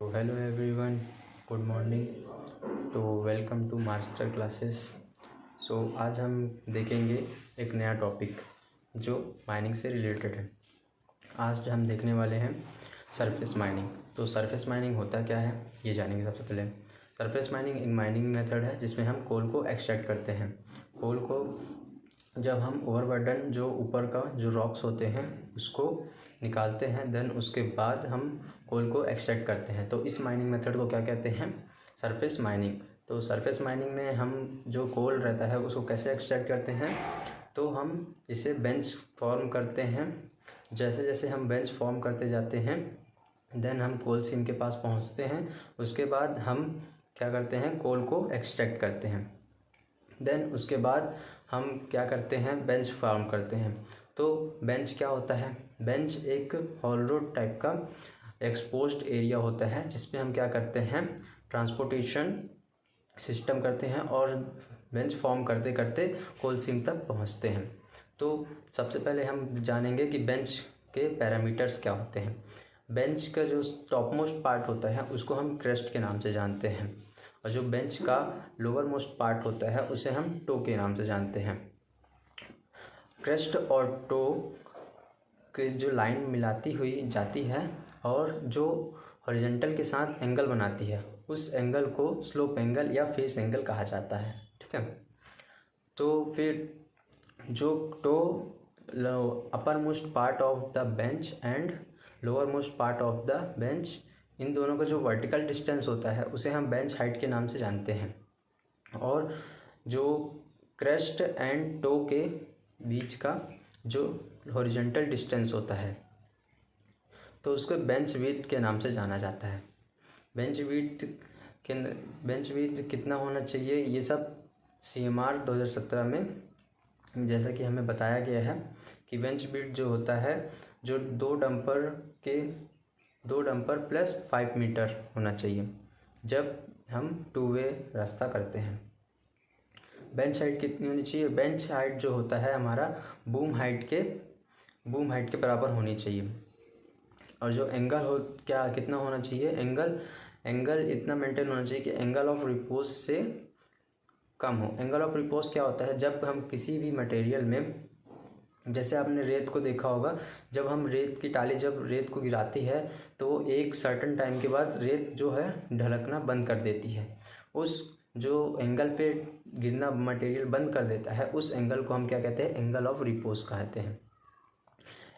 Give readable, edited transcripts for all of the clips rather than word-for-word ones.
तो hello everyone, good morning. तो welcome to master classes. सो आज हम देखेंगे एक नया टॉपिक जो माइनिंग से रिलेटेड है। आज हम देखने वाले हैं सरफेस माइनिंग। तो सरफेस माइनिंग होता क्या है ये जानेंगे। सबसे पहले सरफेस माइनिंग एक माइनिंग मेथड है जिसमें हम कोल को एक्सट्रैक्ट करते हैं। कोल को जब हम ओवरबर्डन जो ऊपर का जो रॉक्स होते हैं उसको निकालते हैं, देन उसके बाद हम कोल को एक्सट्रैक्ट करते हैं। तो इस माइनिंग मेथड को क्या कहते हैं? Surface mining. तो सरफेस माइनिंग में हम जो कोल रहता है उसको कैसे एक्सट्रैक्ट करते हैं? तो हम इसे बेंच फॉर्म करते हैं। जैसे जैसे हम बेंच फॉर्म करते जाते हैं देन हम कोल सीम के पास पहुंचते हैं। उसके बाद हम क्या करते हैं? कोल को एक्सट्रैक्ट करते हैं। देन उसके बाद हम क्या करते हैं? बेंच फॉर्म करते हैं। तो बेंच क्या होता है? बेंच एक हॉल रोड टाइप का एक्सपोज्ड एरिया होता है जिसमें हम क्या करते हैं? ट्रांसपोर्टेशन सिस्टम करते हैं और बेंच फॉर्म करते करते कोल सीम तक पहुंचते हैं। तो सबसे पहले हम जानेंगे कि बेंच के पैरामीटर्स क्या होते हैं। बेंच का जो टॉप मोस्ट पार्ट होता है उसको हम क्रेस्ट के नाम से जानते हैं, और जो बेंच का लोअर मोस्ट पार्ट होता है उसे हम टो के नाम से जानते हैं। क्रेस्ट और टो की जो लाइन मिलाती हुई जाती है और जो हॉरिजॉन्टल के साथ एंगल बनाती है उस एंगल को स्लोप एंगल या फेस एंगल कहा जाता है। ठीक है। तो फिर जो toe upper most part of the bench and lower most part of the bench, इन दोनों का जो वर्टिकल डिस्टेंस होता है उसे हम बेंच हाइट के नाम से जानते हैं। और जो क्रेस्ट एंड टो के बीच का जो हॉरिजॉन्टल डिस्टेंस होता है तो उसको बेंच विड्थ के नाम से जाना जाता है। बेंच विड्थ कितना होना चाहिए ये सब CMR 2017 में जैसा कि हमें बताया गया है कि बेंच विड्थ जो होता है जो दो डंपर प्लस 5 मीटर होना चाहिए जब हम 2 वे रास्ता करते हैं। बेंच हाइट कितनी होनी चाहिए? बेंच हाइट जो होता है हमारा बूम हाइट के बराबर होनी चाहिए। और जो एंगल हो कितना होना चाहिए? एंगल इतना मेंटेन होना चाहिए कि एंगल ऑफ रिपोज से कम हो। एंगल ऑफ रिपोज क्या होता है? जब हम किसी भी मटेरियल में, जैसे आपने रेत को देखा होगा, जब हम रेत की टाली जब रेत को गिराती है तो एक सर्टेन टाइम के बाद रेत जो है ढलकना बंद कर देती है। उस जो एंगल पे गिरना मटेरियल बंद कर देता है उस एंगल को हम क्या कहते हैं? एंगल ऑफ रिपोज कहते हैं।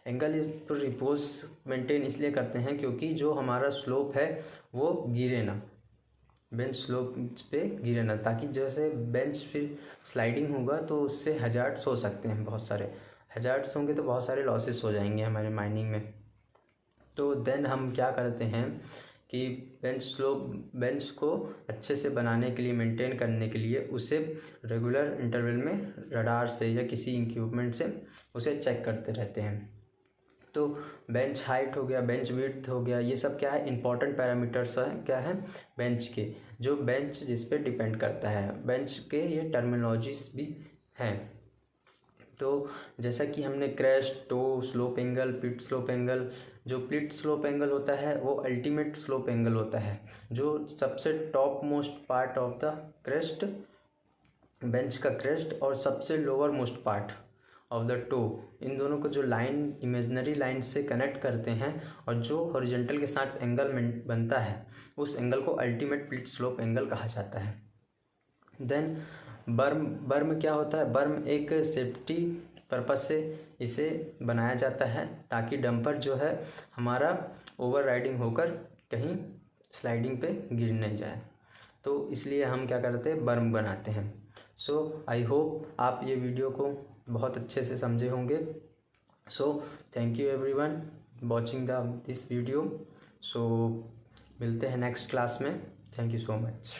एंगल ऑफ रिपोज मेंटेन इसलिए करते हैं क्योंकि जो हमारा स्लोप है वो गिरे ना, बेंच स्लोप पे गिरे ना, ताकि जैसे बेंच फिर स्लाइडिंग होगा तो उससे हजार्ड्स हो सकते हैं। बहुत सारे हजार्ड्स होंगे तो बहुत सारे लॉसेस हो जाएंगे हमारे माइनिंग में। तो देन हम क्या करते हैं कि बेंच को अच्छे से बनाने के लिए, मेंटेन करने के लिए उसे रेगुलर इंटरवल में रडार से या किसी इक्विपमेंट से उसे चेक करते रहते हैं। तो बेंच हाइट हो गया, बेंच विड्थ हो गया, ये सब क्या है? इंपॉर्टेंट पैरामीटर्स हैं। क्या है? बेंच के, जो बेंच जिस पे डिपेंड करता है। बेंच के ये टर्मिनोलॉजीज भी हैं। तो जैसा कि हमने crest, toe, slope angle, pit slope angle, जो पिट स्लोप एंगल होता है वो अल्टीमेट स्लोप एंगल होता है, जो सबसे top most part of the crest, bench का क्रेस्ट, और सबसे lower most part of the toe, इन दोनों को जो लाइन इमेजिनरी लाइन से कनेक्ट करते हैं और जो हॉरिजॉन्टल के साथ एंगल बनता है उस एंगल को अल्टीमेट पिट स्लोप एंगल कहा जाता है। देन बर्म क्या होता है? बर्म एक सेफ्टी पर्पस से इसे बनाया जाता है ताकि डंपर जो है हमारा ओवर राइडिंग होकर कहीं स्लाइडिंग पे गिर नहीं जाए। तो इसलिए हम क्या करते हैं? बर्म बनाते हैं। सो आई होप आप ये वीडियो को बहुत अच्छे से समझे होंगे। So thank you everyone watching this video. So मिलते हैं नेक्स्ट क्लास में। Thank you so much.